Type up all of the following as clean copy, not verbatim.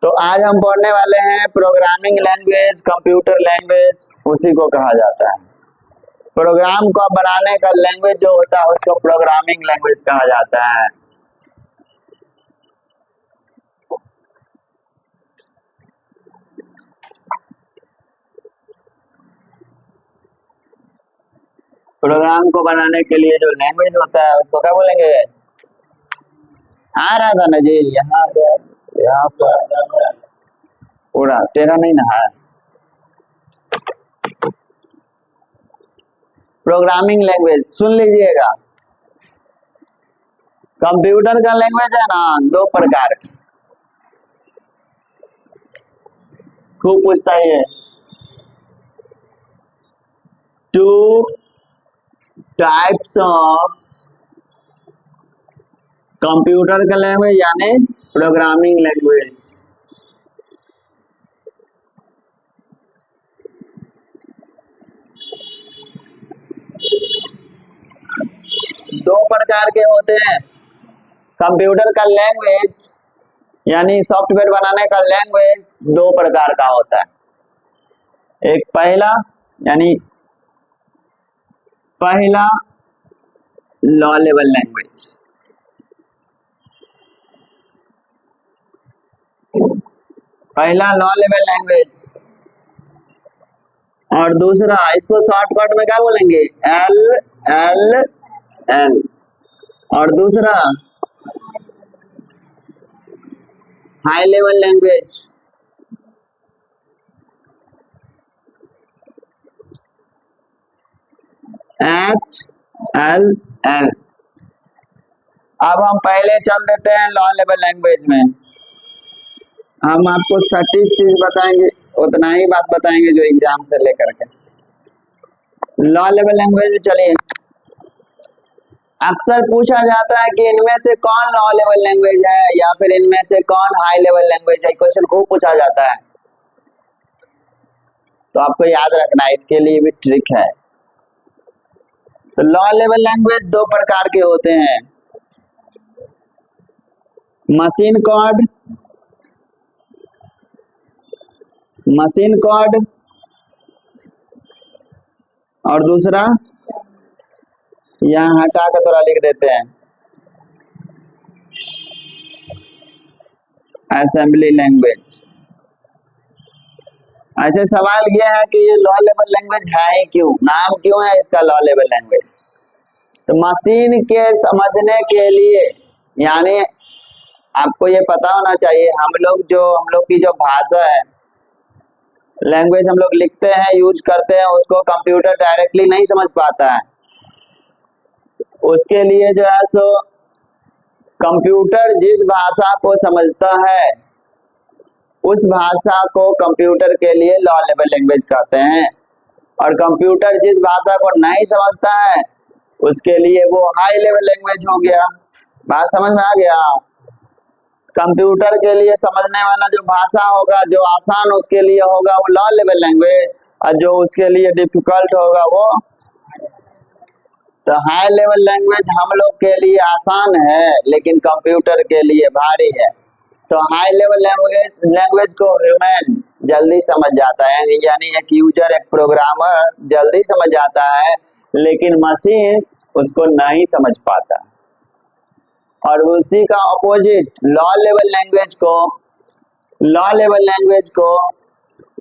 तो आज हम पढ़ने वाले हैं प्रोग्रामिंग लैंग्वेज, कंप्यूटर लैंग्वेज उसी को कहा जाता है। प्रोग्राम को बनाने का लैंग्वेज जो होता है उसको प्रोग्रामिंग लैंग्वेज कहा जाता है। प्रोग्राम को बनाने के लिए जो लैंग्वेज होता है उसको क्या बोलेंगे? आ रहा था ना जी, यहाँ पर पूरा तेरा नहीं ना है। प्रोग्रामिंग लैंग्वेज सुन लीजिएगा। कंप्यूटर का लैंग्वेज है ना दो प्रकार के, खूब पूछता है। टू टाइप्स ऑफ कंप्यूटर का लैंग्वेज यानी प्रोग्रामिंग लैंग्वेज। दो प्रकार के होते हैं। कंप्यूटर का लैंग्वेज यानी सॉफ्टवेयर बनाने का लैंग्वेज दो प्रकार का होता है। एक पहला यानी पहला लॉ लेवल लैंग्वेज, पहला लॉ लेवल लैंग्वेज, और दूसरा इसको शॉर्टकट में क्या बोलेंगे? एल। और दूसरा हाई लेवल लैंग्वेज। HLL। अब हम पहले चल देते हैं लॉ लेवल लैंग्वेज में। हम आपको सटीक चीज बताएंगे, उतना ही बात बताएंगे जो एग्जाम से लेकर के। लॉ लेवल लैंग्वेज में चलिए, अक्सर पूछा जाता है कि इनमें से कौन लॉ लेवल लैंग्वेज है या फिर इनमें से कौन हाई लेवल लैंग्वेज है। क्वेश्चन खूब पूछा जाता है, तो आपको याद रखना है, इसके लिए भी ट्रिक है। तो लॉ लेवल लैंग्वेज दो प्रकार के होते हैं, मशीन कोड और दूसरा यहाँ हटा कर थोड़ा लिख देते हैं असेंबली लैंग्वेज। ऐसे सवाल यह है कि ये लॉ लेवल लैंग्वेज है ही क्यों, नाम क्यों है इसका लॉ लेवल लैंग्वेज? तो मशीन के समझने के लिए, यानी आपको ये पता होना चाहिए, हम लोग की जो भाषा है, लैंग्वेज हम लोग लिखते हैं, यूज करते हैं, उसको कंप्यूटर डायरेक्टली नहीं समझ पाता है। उसके लिए जो है सो कंप्यूटर जिस भाषा को समझता है उस भाषा को कंप्यूटर के लिए लॉ लेवल लैंग्वेज कहते हैं, और कंप्यूटर जिस भाषा को नहीं समझता है उसके लिए वो हाई लेवल लैंग्वेज हो गया। बात समझ में आ गया? कंप्यूटर के लिए समझने वाला जो भाषा होगा, जो आसान उसके लिए होगा वो लॉ लेवल लैंग्वेज, और जो उसके लिए डिफिकल्ट होगा वो। तो हाई लेवल लैंग्वेज हम लोग के लिए आसान है लेकिन कंप्यूटर के लिए भारी है। तो हाई लेवल लैंग्वेज को ह्यूमन जल्दी समझ जाता है, यानी एक यूजर, एक प्रोग्रामर जल्दी समझ जाता है, लेकिन मशीन उसको नहीं समझ पाता। और उसी का अपोजिट लॉ लेवल लैंग्वेज को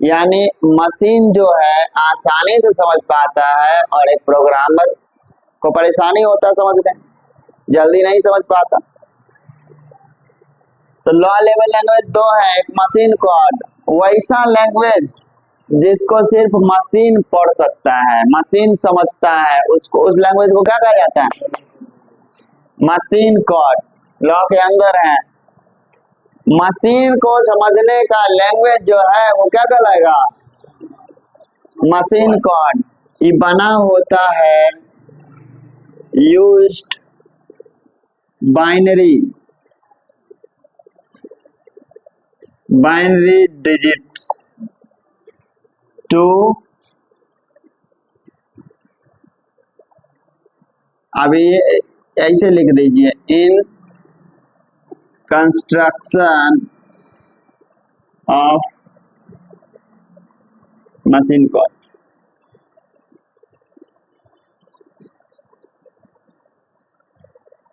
यानी मशीन जो है आसानी से समझ पाता है, और एक प्रोग्रामर को परेशानी होता है समझने, जल्दी नहीं समझ पाता। तो लॉ लेवल लैंग्वेज दो है, एक मशीन कोड, वैसा लैंग्वेज जिसको सिर्फ मशीन पढ़ सकता है, मशीन समझता है, उसको उस लैंग्वेज को क्या कहा जाता है? Machine code. लॉ के अंदर है, मशीन को समझने का लैंग्वेज जो है वो क्या कहलाएगा? Machine code. ये बना होता है यूज्ड बाइनरी डिजिट्स टू, अभी ऐसे लिख दीजिए, in construction of machine code.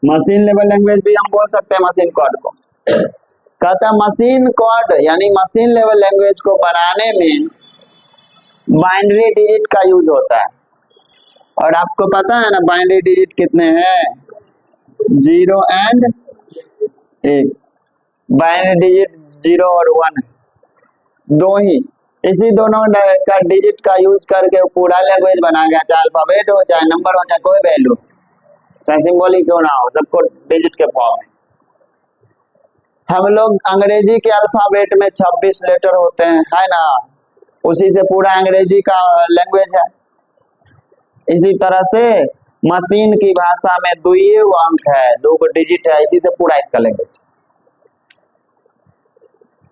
Machine level language भी हम बोल सकते हैं मशीन कोड को। कहता मशीन कोड यानी मशीन लेवल लैंग्वेज को बनाने में बाइनरी डिजिट का यूज होता है। और आपको पता है ना बाइनरी डिजिट कितने हैं? 0 एंड 1। बाइनरी डिजिट 0 और 1 दो ही। इसी दोनों का डिजिट का यूज करके पूरा लैंग्वेज बना गया, चाहे अल्फाबेट हो चाहे नंबर हो चाहे कोई वैल्यू, चाहे सिंबॉलिक क्यों ना हो, सबको डिजिट के फॉर्म में। हम लोग अंग्रेजी के अल्फाबेट में 26 लेटर होते हैं, है ना, उसी से पूरा अंग्रेजी का लैंग्वेज है। इसी तरह से मशीन की भाषा में 2 अंक है, 2 डिजिट है, इसी से पूरा इसका लैंग्वेज।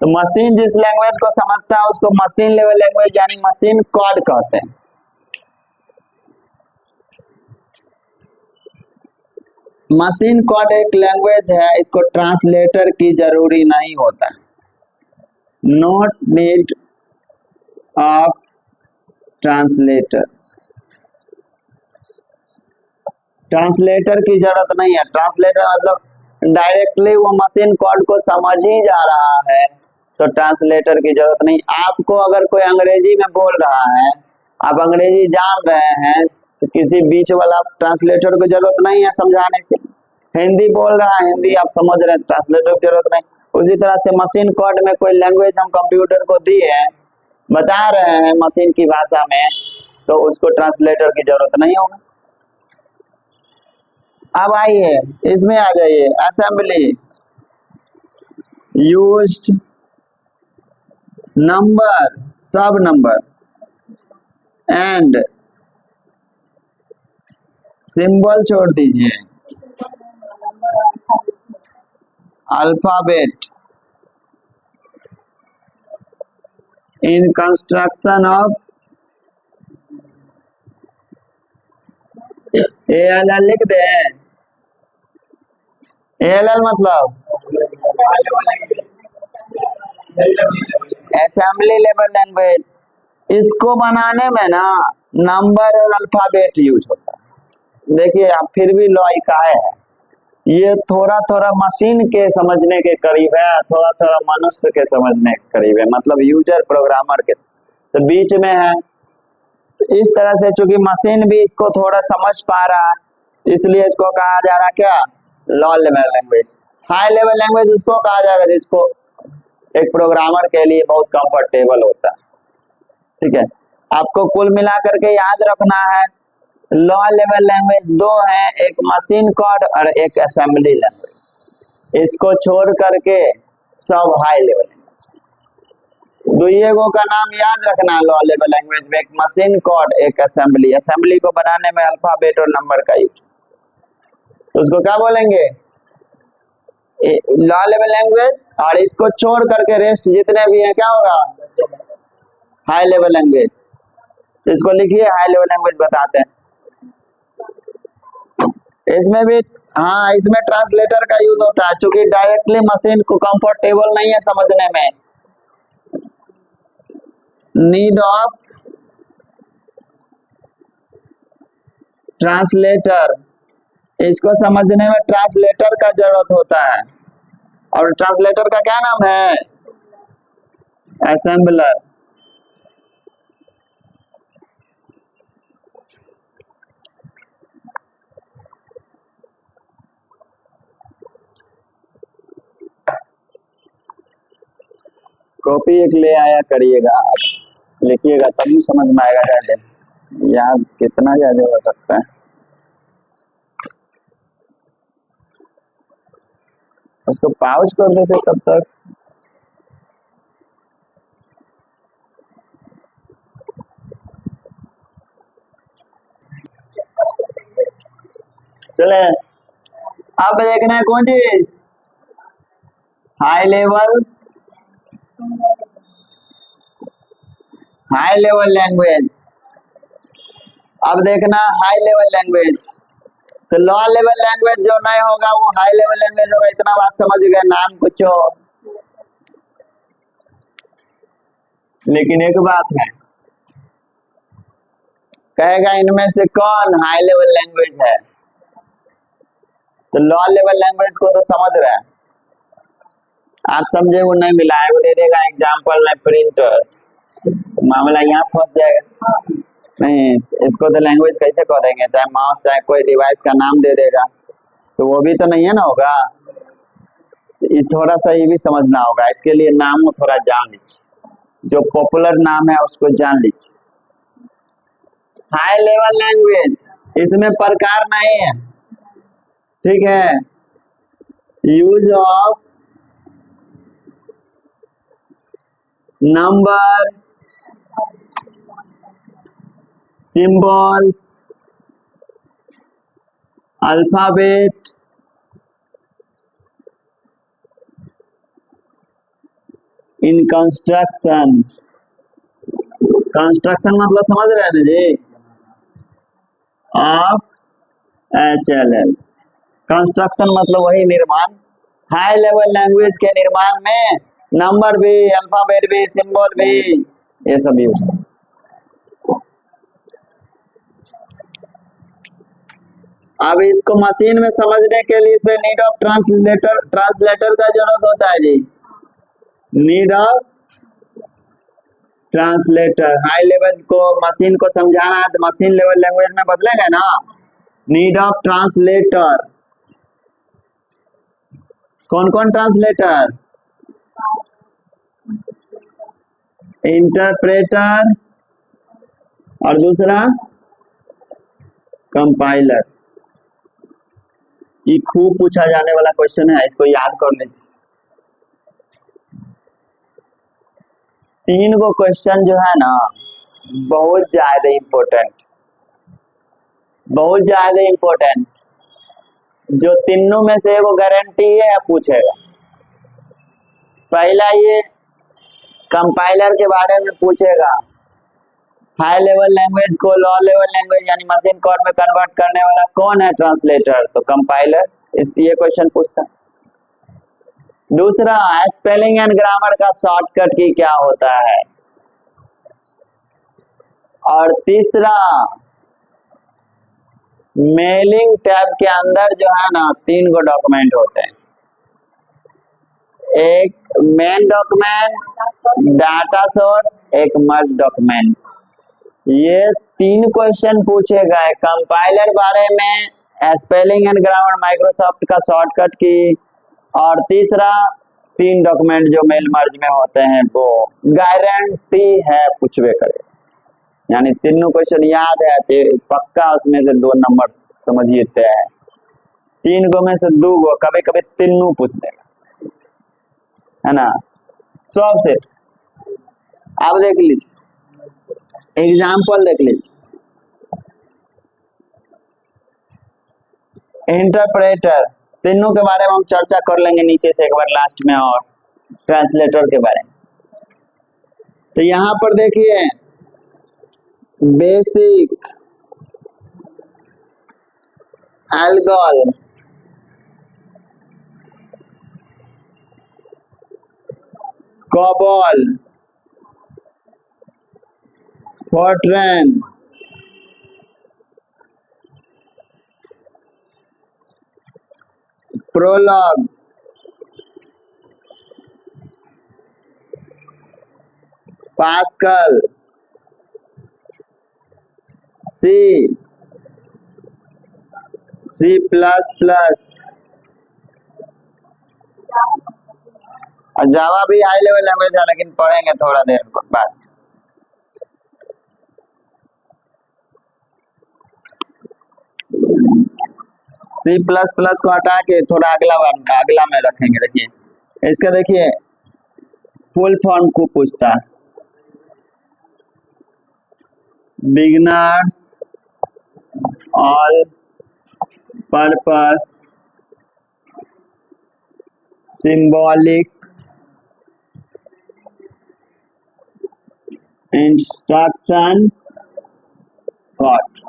तो मशीन जिस लैंग्वेज को समझता है उसको मशीन लेवल लैंग्वेज यानी मशीन कोड कहते हैं। मशीन कोड एक लैंग्वेज है, इसको ट्रांसलेटर की जरूरी नहीं होता, not need of translator. Translator की जरूरत नहीं है। ट्रांसलेटर मतलब डायरेक्टली वो मशीन कोड को समझ ही जा रहा है, तो ट्रांसलेटर की जरूरत नहीं। आपको अगर कोई अंग्रेजी में बोल रहा है, आप अंग्रेजी जान रहे हैं, तो किसी बीच वाला ट्रांसलेटर की जरूरत नहीं है समझाने की। हिंदी बोल रहा है, हिंदी आप समझ रहे हैं, ट्रांसलेटर की जरूरत नहीं। उसी तरह से मशीन कोड में कोई लैंग्वेज हम कंप्यूटर को दिए हैं, बता रहे हैं मशीन की भाषा में, तो उसको ट्रांसलेटर की जरूरत नहीं होगा। अब आइए इसमें आ जाइए, असेंबली यूज्ड नंबर, सब नंबर एंड सिंबल छोड़ दीजिए, alphabet in construction of ALL लिख दे। ALL मतलब असेंबली लेवल लैंग्वेज। इसको बनाने में ना नंबर और अल्फाबेट यूज होता है। देखिए आप फिर भी लॉजिक आए है, ये थोड़ा थोड़ा मशीन के समझने के करीब है, थोड़ा थोड़ा मनुष्य के समझने के करीब है, मतलब यूजर प्रोग्रामर के तो बीच में है। तो इस तरह से चूंकि मशीन भी इसको थोड़ा समझ पा रहा है, इसलिए इसको कहा जा रहा क्या, low level language. High level language उसको कहा जाएगा जिसको एक प्रोग्रामर के लिए बहुत कंफर्टेबल होता है। ठीक है, आपको कुल मिलाकर के याद रखना है लो लेवल लैंग्वेज 2 है, एक मशीन कोड और एक असेंबली लैंग्वेज। इसको छोड़ करके सब हाई लेवल लैंग्वेज। दुइयों का नाम याद रखना लो लेवल लैंग्वेज में, एक मशीन कोड एक असेंबली। असेंबली को बनाने में अल्फाबेट और नंबर का यूज, उसको क्या बोलेंगे, लो लेवल लैंग्वेज। और इसको छोड़ करके रेस्ट जितने भी हैं क्या होगा, हाई लेवल लैंग्वेज। इसको लिखिए हाई लेवल लैंग्वेज बताते हैं। इसमें भी हाँ, इसमें ट्रांसलेटर का यूज होता है, क्योंकि डायरेक्टली मशीन को कंफर्टेबल नहीं है समझने में, नीड ऑफ ट्रांसलेटर। इसको समझने में ट्रांसलेटर का जरूरत होता है, और ट्रांसलेटर का क्या नाम है, असेंबलर। कॉपी एक ले आया करिएगा, लिखिएगा तभी समझ में आएगा। ज्यादा याद कितना ज्यादा हो सकता है। उसको पाउच कर देते तब तक। चले अब देखना है कौन चीज, हाई लेवल लैंग्वेज। अब देखना हाई लेवल लैंग्वेज, तो लो लेवल लैंग्वेज जो नहीं होगा वो हाई लेवल लैंग्वेज होगा। इतना बात समझ गए, नाम कुछ हो लेकिन एक बात है, कहेगा इनमें से कौन हाई लेवल लैंग्वेज है, तो लो लेवल लैंग्वेज को तो समझ रहे हैं आप, समझे वो नहीं मिला है, वो दे देगा एग्जाम्पल में प्रिंटर, मामला यहाँ फंस जाएगा। नहीं, इसको तो लैंग्वेज कैसे कह देंगे, चाहे माउस चाहे कोई डिवाइस का नाम दे देगा, तो वो भी तो नहीं है ना होगा। इस थोड़ा सा ये भी समझना होगा, इसके लिए नाम थोड़ा जान लीजिए, जो पॉपुलर नाम है उसको जान लीजिए। हाई लेवल लैंग्वेज, इसमें प्रकार नहीं है, ठीक है। Use of number, symbols, alphabet, in construction. Construction मतलब समझ रहे हैं ना जी, ऑफ HLL। कंस्ट्रक्शन मतलब वही निर्माण, हाई लेवल लैंग्वेज के निर्माण में नंबर भी, अल्फाबेट भी, सिंबल भी, ये सब यूज। अब इसको मशीन में समझने के लिए इसमें नीड ऑफ ट्रांसलेटर का जरूरत होता है जी, need of translator. High level को मशीन को समझाना है तो मशीन लेवल लैंग्वेज में बदलेंगे ना, नीड ऑफ ट्रांसलेटर। कौन कौन ट्रांसलेटर, इंटरप्रेटर और दूसरा कंपाइलर। ये खूब पूछा जाने वाला क्वेश्चन है, इसको याद कर लीजिए। तीन को क्वेश्चन जो है ना बहुत ज्यादा इम्पोर्टेंट, बहुत ज्यादा इम्पोर्टेंट, जो तीनों में से वो गारंटी है पूछेगा। पहला ये कंपाइलर के बारे में पूछेगा, हाई लेवल लैंग्वेज को लो लेवल लैंग्वेज यानी मशीन कोड में कन्वर्ट करने वाला कौन है, ट्रांसलेटर, तो कंपाइलर, इससे ये क्वेश्चन पूछता। दूसरा, स्पेलिंग एंड ग्रामर का शॉर्टकट की क्या होता है, और तीसरा मेलिंग टैब के अंदर जो है ना 3 गो डॉक्यूमेंट होते हैं, एक मेन डॉक्यूमेंट, डाटा सोर्स, एक मर्ज डॉक्यूमेंट। ये 3 क्वेश्चन पूछेगा, कंपाइलर बारे में, स्पेलिंग एंड ग्रामर माइक्रोसॉफ्ट का शॉर्टकट की, और तीसरा 3 डॉक्यूमेंट जो मेल मर्ज में होते हैं, वो गारंटी है पूछवे करे। यानी तीनों क्वेश्चन याद है तो पक्का उसमें से 2 नंबर समझिए तय है, 3 गो में से 2 गो, कभी कभी तीनों पूछ देगा, है ना। सब सेट आप देख लीजिए, एग्जाम्पल देख लीजिए। इंटरप्रेटर, तीनों के बारे में हम चर्चा कर लेंगे नीचे से एक बार लास्ट में, और ट्रांसलेटर के बारे में। तो यहाँ पर देखिए, BASIC, ALGOL, COBOL, FORTRAN, Prolog, Pascal, C, C++, और जावा भी हाई लेवल लैंग्वेज है, लेकिन पढ़ेंगे थोड़ा देर बाद। C++ को हटा के थोड़ा अगला में रखेंगे। देखिए इसका, देखिए फुल फॉर्म को पूछता है, beginners all purpose symbolic instruction thought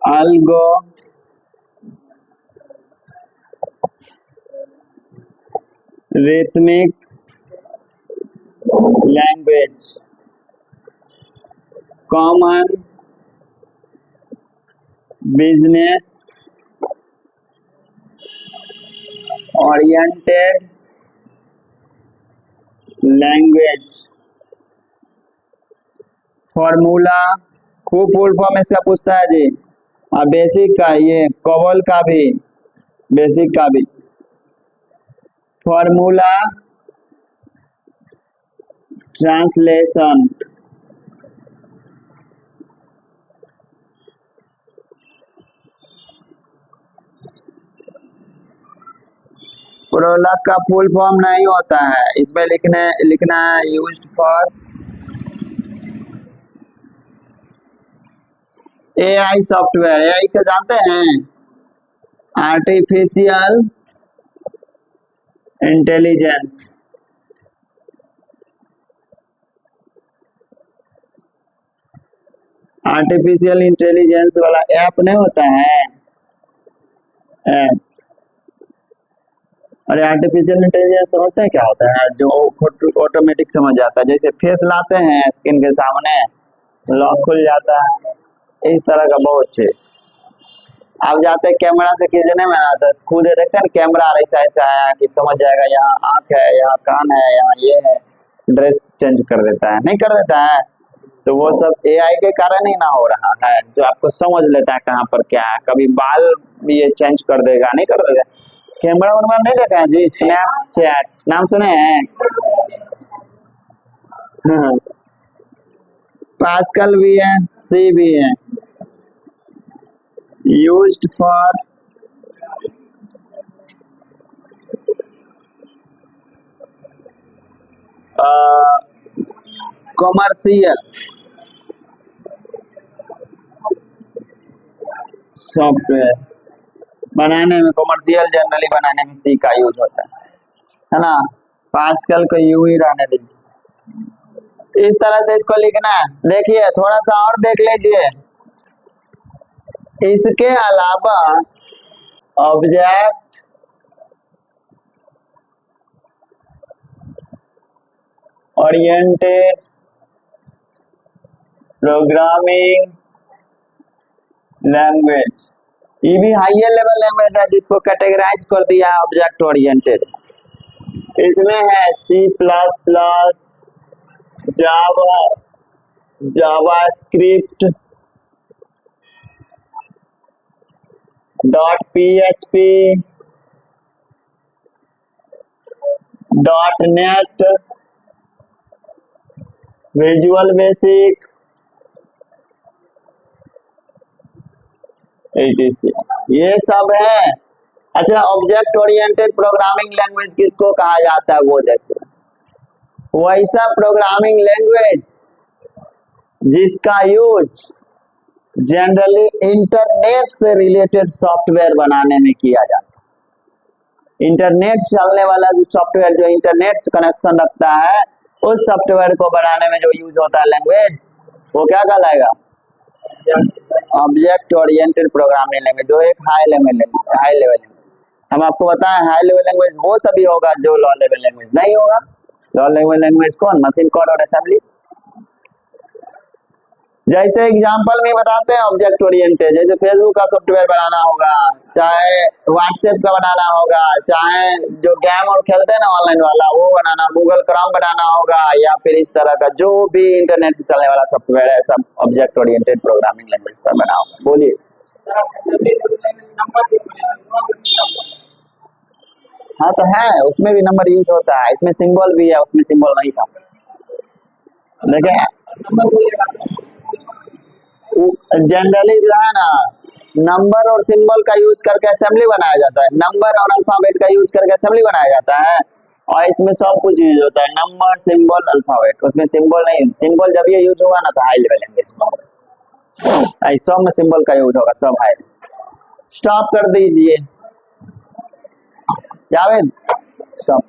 algo rhythmic language, common business oriented language. Formula खूब फुल फॉर्म इसका पूछता है जी, और बेसिक का, ये कॉबल का भी, बेसिक का भी। फॉर्मूला ट्रांसलेशन, प्रोलग का फुल फॉर्म नहीं होता है, इसमें लिखना है used for AI software. AI को जानते हैं, आर्टिफिशियल इंटेलिजेंस। आर्टिफिशियल इंटेलिजेंस वाला ऐप नहीं होता है ऐप। अरे आर्टिफिशियल इंटेलिजेंस समझते हैं क्या होता है? जो ऑटोमेटिक समझ जाता है, जैसे फेस लाते हैं स्क्रीन के सामने, लॉक खुल जाता है, इस तरह का बहुत चीज। आप जाते हैं कैमरा से खींचने में ना, तो खुद देखते हैं कैमरा ऐसा ऐसा है कि समझ जाएगा यहाँ आंख है, यहाँ कान है, यहाँ ये है, ड्रेस चेंज कर देता है, नहीं कर देता है? तो वो सब एआई के कारण ही ना हो रहा है, जो आपको समझ लेता है कहाँ पर क्या है। कभी बाल भी ये चेंज कर देगा, नहीं कर देगा। कैमरा वैमरा नहीं देखा है जी? स्नैपचैट नाम सुने हैं? पास्कल भी है, सी भी है। यूज्ड फॉर कॉमर्शियल सॉफ्टवेयर बनाने में, कॉमर्शियल जनरली बनाने में सी का यूज होता है ना? पास्कल को यू ही रहने दीजिए। इस तरह से इसको लिखना है। देखिए थोड़ा सा और देख लीजिए, इसके अलावा ऑब्जेक्ट ओरिएंटेड प्रोग्रामिंग लैंग्वेज, ये भी हाइयर लेवल लैंग्वेज है जिसको कैटेगराइज कर दिया है ऑब्जेक्ट ओरिएंटेड। इसमें है C plus plus, Java, JavaScript, .php, .net, Visual Basic, etc, ये सब है। अच्छा, ऑब्जेक्ट ओरिएंटेड प्रोग्रामिंग लैंग्वेज किसको कहा जाता है वो देखते हैं। वैसा प्रोग्रामिंग लैंग्वेज जिसका यूज जनरली इंटरनेट से रिलेटेड सॉफ्टवेयर बनाने में किया जाता है। इंटरनेट चलने वाला जो सॉफ्टवेयर, जो इंटरनेट से कनेक्शन रखता है, उस सॉफ्टवेयर को बनाने में जो यूज होता है लैंग्वेज, वो क्या कहलाएगा? ऑब्जेक्ट ओरिएंटेड प्रोग्रामिंग लैंग्वेज, जो एक हाई लेवल। हम आपको बताएं, हाई लेवल लैंग्वेज वो सभी होगा जो लो लेवल लैंग्वेज नहीं होगा। लो लेवल लैंग्वेज कौन? मशीन कोड और असेंबली। जैसे एग्जांपल में बताते हैं ऑब्जेक्ट ओरिएंटेड, जैसे फेसबुक का सॉफ्टवेयर बनाना होगा, चाहे व्हाट्सएप का बनाना होगा, चाहे जो गेम और खेलते हैं ना ऑनलाइन वाला, वो बनाना, गूगल क्रोम बनाना होगा, या फिर इस तरह का जो भी इंटरनेट से चलने वाला सॉफ्टवेयर है, सब ऑब्जेक्ट ओरिएंटेड प्रोग्रामिंग लैंग्वेज पर बना होगा। बोलिए। हाँ तो है, उसमें भी नंबर यूज होता है, इसमें सिंबल भी है, उसमें सिंबल नहीं था। देखिए जनरली जो है ना, नंबर और सिंबल का यूज करके असेंबली बनाया जाता है, नंबर और अल्फाबेट का यूज करके असेंबली बनाया जाता है, और इसमें सब कुछ यूज होता है, नंबर, सिंबल, अल्फाबेट। उसमें सिंबल नहीं, सिंबल जब ये यूज होगा ना तो हाई लेवल लैंग्वेज, सब में सिंबल का यूज होगा, सब हाई। स्टॉप कर दीजिए जावेद, स्टॉप।